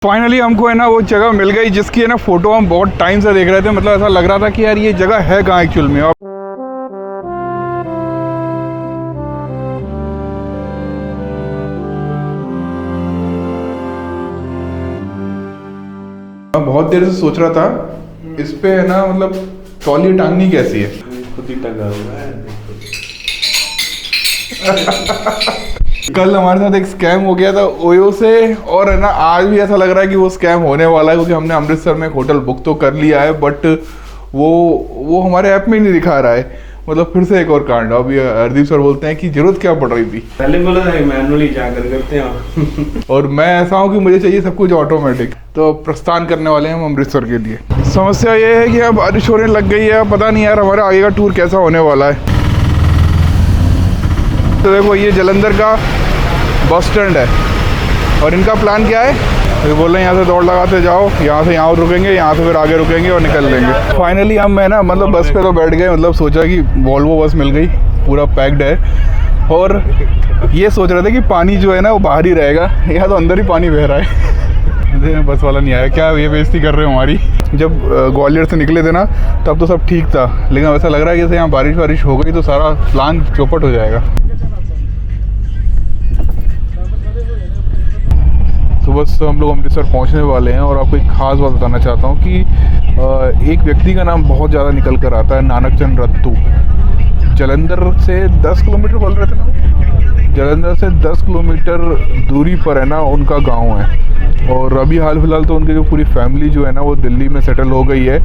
Finally हमको है ना वो जगह मिल गई जिसकी है ना फोटो हम बहुत टाइम से देख रहे थे। मतलब ऐसा लग रहा था कि यार ये जगह है कहाँ एक्चुअल में। और मैं बहुत देर से सोच रहा था इस पे है ना, मतलब तौलिया टांगनी कैसी है। खुद ही टंगा हुआ है। कल हमारे साथ एक स्कैम हो गया था ओयो से, और है ना आज भी ऐसा लग रहा है कि वो स्कैम होने वाला है, क्योंकि हमने अमृतसर में एक होटल बुक तो कर लिया है बट वो हमारे ऐप में ही नहीं दिखा रहा है। मतलब फिर से एक और कांड। अभी हरदीप सर बोलते हैं कि जरूरत क्या पड़ रही थी, पहले बोला था मैनुअली जाकर करते हैं और मैं ऐसा हूँ कि मुझे चाहिए सब कुछ ऑटोमेटिक। तो प्रस्थान करने वाले हैं हम अमृतसर के लिए। समस्या ये है कि अब बारिश होने लग गई है, पता नहीं यार हमारा आगे का टूर कैसा होने वाला है। तो देखो ये जालंधर का बस स्टैंड है और इनका प्लान क्या है, ये बोल रहे हैं यहाँ से दौड़ लगाते जाओ, यहाँ से यहाँ रुकेंगे, यहाँ से फिर आगे रुकेंगे और निकल लेंगे। फाइनली हम है ना मतलब बस पे तो बैठ गए। मतलब सोचा कि वॉल्वो बस मिल गई, पूरा पैक्ड है, और ये सोच रहे थे कि पानी जो है ना वो बाहर ही रहेगा, यहाँ तो अंदर ही पानी बह रहा है। बस वाला नहीं आया। क्या ये बेइज्जती कर रहे हो हमारी। जब ग्वालियर से निकले थे ना तब तो सब ठीक था, लेकिन वैसा लग रहा है कि जैसे यहाँ बारिश हो गई तो सारा प्लान चौपट हो जाएगा। तो बस हम लोग अमृतसर पहुंचने वाले हैं, और आपको एक ख़ास बात बताना चाहता हूं कि एक व्यक्ति का नाम बहुत ज़्यादा निकल कर आता है, नानक चंद रत्तू। जालंधर से 10 किलोमीटर बोल रहे थे ना, जालंधर से 10 किलोमीटर दूरी पर है ना उनका गांव है। और अभी हाल फिलहाल तो उनकी जो पूरी फैमिली जो है ना वो दिल्ली में सेटल हो गई है।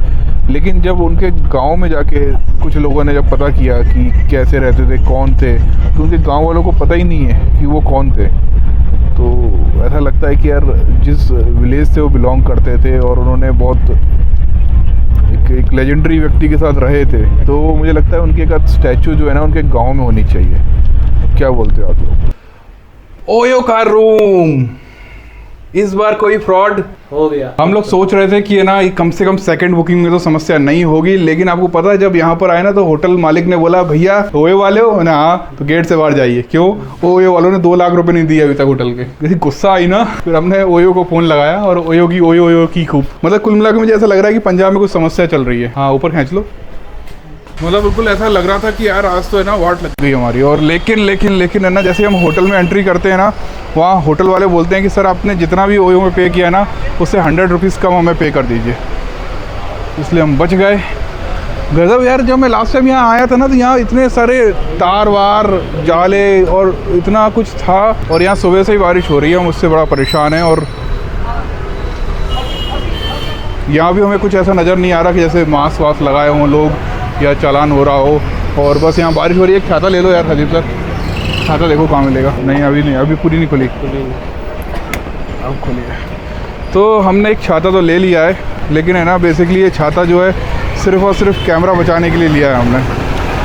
लेकिन जब उनके गांव में जाके कुछ लोगों ने जब पता किया कि कैसे रहते थे, कौन थे, तो उनके गांव वालों को पता ही नहीं है कि वो कौन थे। तो ऐसा लगता है कि यार जिस विलेज से वो बिलोंग करते थे और उन्होंने बहुत एक लेजेंडरी व्यक्ति के साथ रहे थे, तो मुझे लगता है उनकी एक स्टैचू जो है ना उनके गांव में होनी चाहिए। क्या बोलते हो आप लोग। ओयो का रूम इस बार कोई फ्रॉड हो गया। हम लोग सोच रहे थे कि है ना कम से कम सेकंड बुकिंग में तो समस्या नहीं होगी, लेकिन आपको पता है जब यहाँ पर आए ना तो होटल मालिक ने बोला भैया ओयो वाले हो ना, हाँ तो गेट से बाहर जाइए। क्यों? ओयो वालों ने 2 लाख रुपए नहीं दिए अभी तक होटल के। गुस्सा आई ना, फिर हमने ओयो को फोन लगाया और ओयो की खूब, मतलब कुल मिलाकर मुझे ऐसा लग रहा है कि पंजाब में कुछ समस्या चल रही है। हाँ ऊपर खींच लो। मतलब बिल्कुल ऐसा लग रहा था कि यार आज तो है ना वाट लग गई हमारी। और लेकिन है ना जैसे हम होटल में एंट्री करते हैं ना, वहाँ होटल वाले बोलते हैं कि सर आपने जितना भी ओयो में पे किया ना उससे 100 रुपीज़ कम हमें पे कर दीजिए। इसलिए हम बच गए। गजब यार, जब मैं लास्ट टाइम यहाँ आया था ना तो यहाँ इतने सारे तार वार जाले और इतना कुछ था, और यहाँ सुबह से ही बारिश हो रही है, हम उससे बड़ा परेशान है। और यहाँ भी हमें कुछ ऐसा नज़र नहीं आ रहा कि जैसे मास्क वास्क लगाए हों लोग या चालान हो रहा हो, और बस यहाँ बारिश हो रही है। एक छाता ले लो यार हदीप सर, छाता देखो कहाँ मिलेगा। नहीं अभी नहीं, अभी पूरी नहीं खुली, अब खुली है। तो हमने एक छाता तो ले लिया है, लेकिन है ना बेसिकली ये छाता जो है सिर्फ और सिर्फ कैमरा बचाने के लिए लिया है हमने।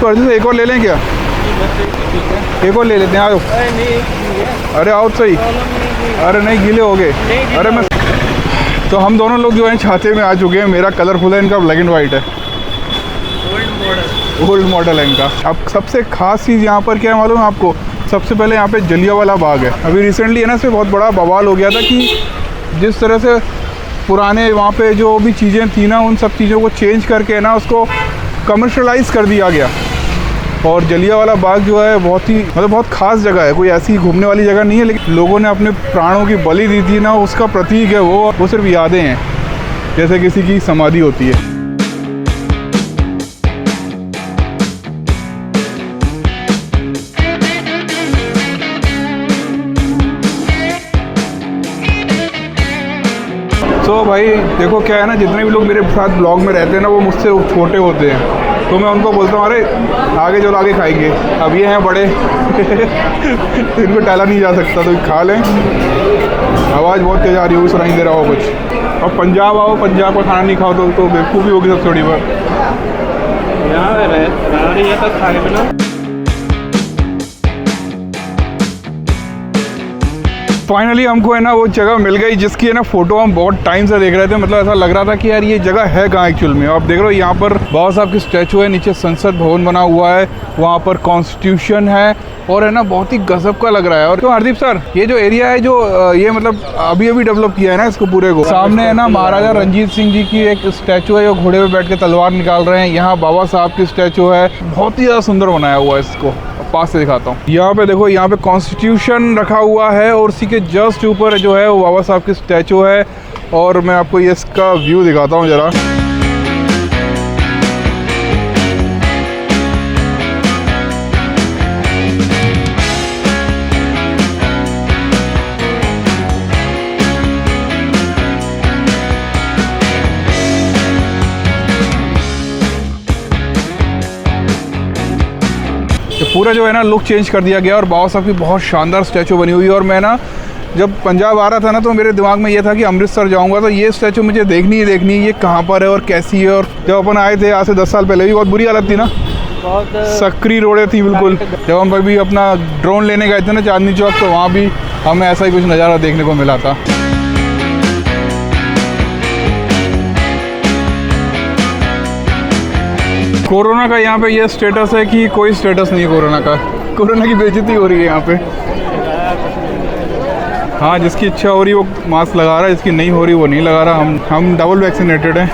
तो अर्जुन से एक और ले लें क्या? एक और ले लेते हैं। आओ, अरे आओ सही। अरे नहीं गीले हो गए। अरे मैं तो हम दोनों लोग जो हैं छाते में आ चुके हैं। मेरा कलरफुल है, इनका ब्लैक एंड वाइट है, ओल्ड मॉडल है इनका। अब सबसे खास चीज़ यहाँ पर क्या है मालूम है आपको? सबसे पहले यहाँ पे जलियांवाला बाग है। अभी रिसेंटली है ना इसमें बहुत बड़ा बवाल हो गया था कि जिस तरह से पुराने वहाँ पे जो भी चीज़ें थी ना उन सब चीज़ों को चेंज करके ना उसको कमर्शलाइज़ कर दिया गया। और जलियांवाला बाग जो है बहुत ही मतलब बहुत ख़ास जगह है, कोई ऐसी घूमने वाली जगह नहीं है, लेकिन लोगों ने अपने प्राणों की बलि दी थी ना, उसका प्रतीक है वो सिर्फ यादें हैं, जैसे किसी की समाधि होती है। तो भाई देखो क्या है ना, जितने भी लोग मेरे साथ ब्लॉग में रहते हैं ना वो मुझसे छोटे होते हैं, तो मैं उनको बोलता हूँ अरे आगे चलो आगे खाएंगे। अब ये हैं बड़े इनको टाला नहीं जा सकता, तो खा लें। आवाज़ बहुत तेज़ आ रही होगी, सुनाई दे रहा हो कुछ। और पंजाब आओ, पंजाब का खाना नहीं खाओ तो बेवकूफ़ी होगी सब थोड़ी बहुत। यहाँ रही है तो खाने में ना। फाइनली हमको है ना वो जगह मिल गई जिसकी है ना फ़ोटो हम बहुत टाइम से देख रहे थे। मतलब ऐसा लग रहा था कि यार ये जगह है कहाँ एक्चुअल में। आप देख रहे हो यहाँ पर बाबा साहब की स्टैचू है, नीचे संसद भवन बना हुआ है, वहाँ पर कॉन्स्टिट्यूशन है और है ना बहुत ही गजब का लग रहा है। और तो हरदीप सर, ये जो एरिया है जो ये मतलब अभी डेवलप किया है ना इसको पूरे को, सामने है ना महाराजा रंजीत सिंह जी की एक स्टैचू है जो घोड़े पे बैठ के तलवार निकाल रहे हैं। यहाँ बाबा साहब की स्टैचू है, बहुत ही ज़्यादा सुंदर बनाया हुआ है। इसको पास से दिखाता हूँ। यहाँ पे देखो, यहाँ पे कॉन्स्टिट्यूशन रखा हुआ है और उसी के जस्ट ऊपर जो है वो बाबा साहब की स्टैचू है। और मैं आपको ये इसका व्यू दिखाता हूँ ज़रा। पूरा जो है ना लुक चेंज कर दिया गया और बाबा साहब की बहुत शानदार स्टैचू बनी हुई है। और मैं ना जब पंजाब आ रहा था ना तो मेरे दिमाग में ये था कि अमृतसर जाऊंगा तो ये स्टैचू मुझे देखनी ही देखनी है, ये कहाँ पर है और कैसी है। और जब अपन आए थे आज से 10 साल पहले भी बहुत बुरी हालत थी ना, बहुत सकरी रोडें थी बिल्कुल। जब हम अभी अपना ड्रोन लेने गए थे ना चांदनी चौक, तो वहाँ भी हमें ऐसा ही कुछ नज़ारा देखने को मिला था। कोरोना का यहाँ पे ये स्टेटस है कि कोई स्टेटस नहीं है कोरोना का। कोरोना की बेइज्जती हो रही है यहाँ पे। हाँ, जिसकी इच्छा हो रही है वो मास्क लगा रहा है, जिसकी नहीं हो रही वो नहीं लगा रहा। हम डबल वैक्सीनेटेड हैं।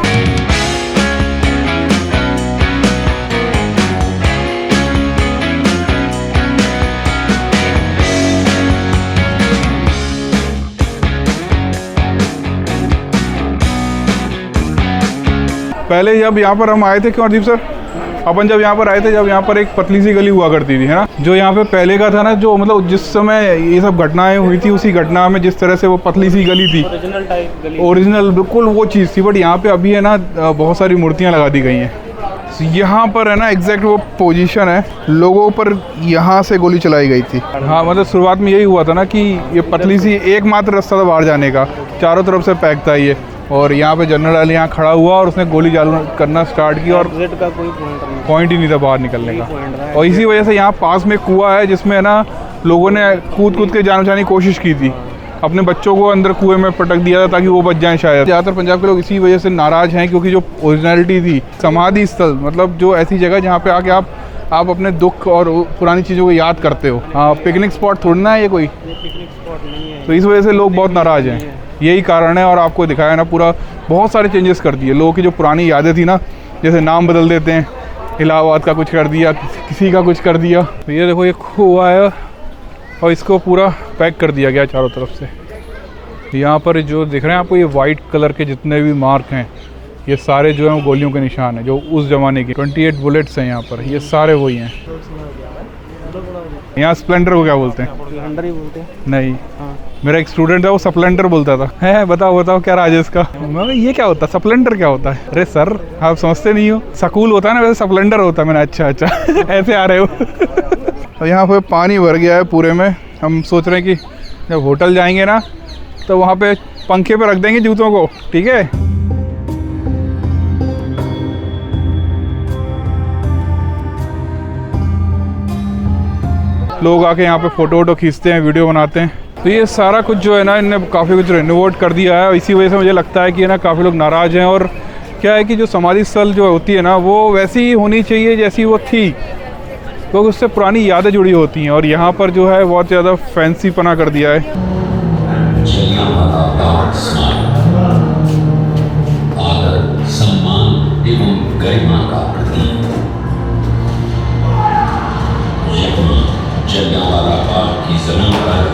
पहले जब यहाँ पर हम आए थे, क्यों हरदीप सर, अपन जब यहाँ पर आए थे, जब यहाँ पर एक पतली सी गली हुआ करती थी, है ना, जो यहाँ पे पहले का था ना, जो मतलब जिस समय ये सब घटनाएं हुई थी उसी घटना में जिस तरह से वो पतली सी गली थी, ओरिजिनल टाइप गली, ओरिजिनल बिल्कुल वो चीज़ थी। बट यहाँ पे अभी है ना बहुत सारी मूर्तियाँ लगा दी गई हैं। यहाँ पर है ना एग्जैक्ट वो पोजीशन है, लोगों पर यहाँ से गोली चलाई गई थी। हाँ, मतलब शुरुआत में यही हुआ था ना कि ये पतली सी एकमात्र रास्ता था बाहर जाने का, चारों तरफ से पैक था ये। और यहाँ पे जनरल यहाँ खड़ा हुआ और उसने गोली चालू करना स्टार्ट की और एग्जिट का कोई पॉइंट ही नहीं था बाहर निकलने का। और इसी वजह से यहाँ पास में कुआं है जिसमें है ना लोगों ने कूद के जान बचाने की कोशिश की थी, अपने बच्चों को अंदर कुएं में पटक दिया था ताकि वो बच जाएं शायद। ज़्यादातर पंजाब के लोग इसी वजह से नाराज़ हैं क्योंकि जो ओरिजिनलिटी थी, समाधि स्थल मतलब जो ऐसी जगह जहाँ पे आके आप अपने दुख और पुरानी चीज़ों को याद करते हो। हाँ, पिकनिक स्पॉट थोड़ी ना है ये कोई, पिकनिक स्पॉट नहीं है। तो इस वजह से लोग बहुत नाराज़ हैं, यही कारण है। और आपको दिखाया ना पूरा बहुत सारे चेंजेस कर दिए। लोगों की जो पुरानी यादें थी ना, जैसे नाम बदल देते हैं, इलाहाबाद का कुछ कर दिया, किसी का कुछ कर दिया। तो ये देखो, ये कुआं है और इसको पूरा पैक कर दिया गया चारों तरफ से। यहाँ पर जो दिख रहे हैं आपको, ये वाइट कलर के जितने भी मार्क हैं, ये सारे जो हैं वो गोलियों के निशान हैं जो उस ज़माने की 28 बुलेट्स हैं यहाँ पर, ये सारे वही हैं। यहाँ स्प्लेंडर को क्या बोलते हैं? स्प्लेंडर ही बोलते हैं। नहीं, हाँ। मेरा एक स्टूडेंट है वो स्प्लेंडर बोलता था। है, बताओ क्या राज है इसका? मैं ये क्या होता है, स्प्लेंडर क्या होता है? अरे सर, आप समझते नहीं हो, सकूल होता है ना, वैसे स्प्लेंडर होता है। मैंने अच्छा ऐसे आ रहे हो। तो यहाँ पे पानी भर गया है पूरे में। हम सोच रहे हैं कि जब होटल जाएंगे ना तो वहाँ पे पंखे पे रख देंगे जूतों को, ठीक है। लोग आके यहाँ पे फ़ोटो वोटो खींचते हैं, वीडियो बनाते हैं। तो ये सारा कुछ जो है ना, इनने काफ़ी कुछ रेनोवेट कर दिया है। इसी वजह से मुझे लगता है कि ना काफ़ी लोग नाराज़ हैं। और क्या है कि जो समाधि स्थल जो होती है ना, वो वैसी ही होनी चाहिए जैसी वो थी, क्योंकि उससे पुरानी यादें जुड़ी होती हैं। और यहाँ पर जो है बहुत ज़्यादा फैंसी पना कर दिया है। आदर, सम्मान एवं गरिमा का प्रतीक जलियांवाला बाग की जमीन पर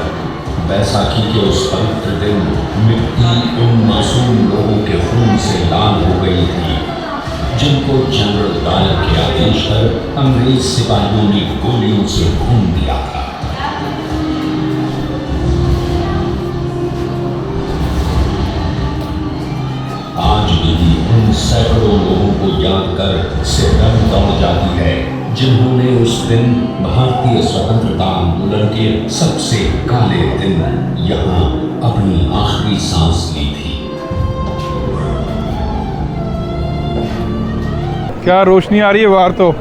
बैसाखी के उस पवित्र दिन मिट्टी उन मासूम लोगों के खून से लाल हो गई थी जिनको जनरल डायर के आदेश पर अंग्रेज सिपाहियों ने गोलियों से भून दिया था। आज भी उन सैकड़ों लोगों को याद कर सिरदर्द दौड़ जाती है जिन्होंने उस दिन भारतीय स्वतंत्रता आंदोलन के सबसे काले दिन यहाँ अपनी आखिरी सांस ली थी। क्या रोशनी आ रही है बाहर। तो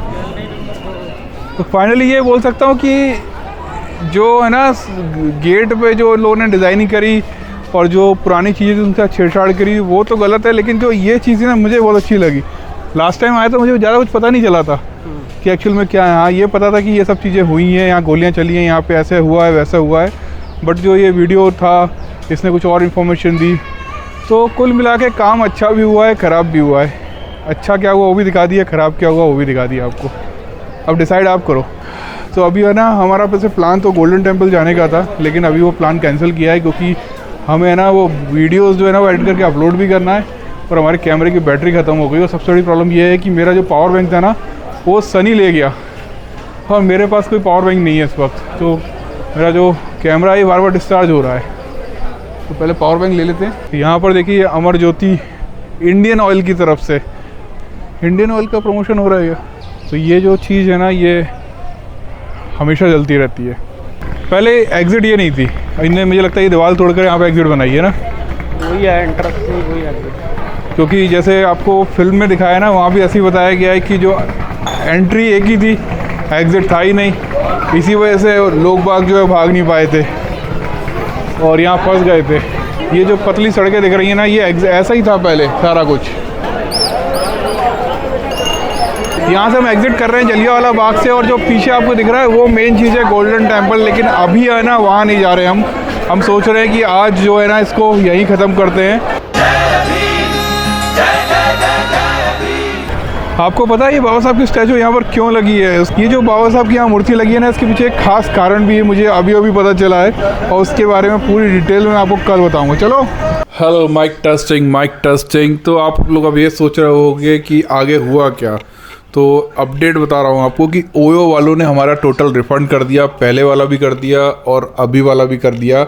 फाइनली ये बोल सकता हूँ कि जो है ना गेट पे जो लोगों ने डिज़ाइनिंग करी और जो पुरानी चीज़ें उनसे छेड़छाड़ करी वो तो गलत है, लेकिन जो ये चीज़ें ना मुझे बहुत अच्छी लगी। लास्ट टाइम आया तो मुझे ज़्यादा कुछ पता नहीं चला था कि एक्चुअल में क्या है। हाँ, ये पता था कि ये सब चीज़ें हुई हैं, यहाँ गोलियाँ चली हैं, यहाँ पे ऐसे हुआ है वैसा हुआ है, बट जो ये वीडियो था इसने कुछ और इन्फॉर्मेशन दी। तो कुल मिला के काम अच्छा भी हुआ है, ख़राब भी हुआ है। अच्छा क्या हुआ वो भी दिखा दिया, ख़राब क्या हुआ वो भी दिखा दिया आपको। अब डिसाइड आप करो। तो अभी है ना हमारा वैसे प्लान तो गोल्डन टेम्पल जाने का था, लेकिन अभी वो प्लान कैंसिल किया है क्योंकि हमें है ना वो वीडियोस जो है ना वो एडिट करके अपलोड भी करना है और हमारे कैमरे की बैटरी ख़त्म हो गई। और सबसे बड़ी प्रॉब्लम ये है कि मेरा जो पावर बैंक था ना वो सनी ले गया और मेरे पास कोई पावर बैंक नहीं है इस वक्त। तो मेरा जो कैमरा है बार बार डिस्चार्ज हो रहा है, तो पहले पावर बैंक ले लेते हैं। यहाँ पर देखिए अमर ज्योति इंडियन ऑयल की तरफ से इंडियन ऑयल का प्रमोशन हो रहा है। तो ये जो चीज़ है ना ये हमेशा जलती रहती है। पहले एग्ज़िट ये नहीं थी, इनने मुझे लगता है ये दीवार तोड़कर यहाँ पे एग्ज़िट बनाई है ना, वही है एंट्रेंस, वही एग्जिट। क्योंकि जैसे आपको फिल्म में दिखाया ना वहाँ भी ऐसे ही बताया गया है कि जो एंट्री एक ही थी, एग्ज़िट था ही नहीं। इसी वजह से लोग बाग जो है भाग नहीं पाए थे और यहाँ फंस गए थे। ये जो पतली सड़कें दिख रही हैं ना ये ऐसा ही था पहले सारा कुछ। यहाँ से हम एग्ज़िट कर रहे हैं जलियांवाला बाग से और जो पीछे आपको दिख रहा है वो मेन चीज़ है गोल्डन टेम्पल। लेकिन अभी है ना वहाँ नहीं जा रहे हम सोच रहे हैं कि आज जो है ना इसको यहीं ख़त्म करते हैं। आपको पता है ये बाबा साहब की स्टैचू यहाँ पर क्यों लगी है? ये जो बाबा साहब की यहाँ मूर्ति लगी है ना इसके पीछे एक खास कारण भी है, मुझे अभी पता चला है और उसके बारे में पूरी डिटेल में आपको कल बताऊँगा। चलो। Hello, mic testing. तो आप लोग अब ये सोच रहे होंगे कि आगे हुआ क्या। तो अपडेट बता रहा हूँ आपको कि ओयो वालों ने हमारा टोटल रिफ़ंड कर दिया, पहले वाला भी कर दिया और अभी वाला भी कर दिया।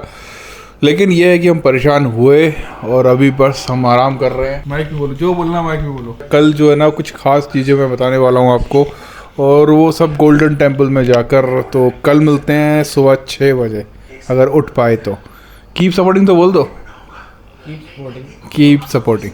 लेकिन ये है कि हम परेशान हुए और अभी बस हम आराम कर रहे हैं। माइक में बोलो, जो बोलना माइक में बोलो। कल जो है ना कुछ ख़ास चीज़ें मैं बताने वाला हूँ आपको और वो सब गोल्डन टेम्पल में जाकर। तो कल मिलते हैं सुबह 6 बजे अगर उठ पाए तो। कीप सपोर्टिंग तो बोल दो। Keep supporting.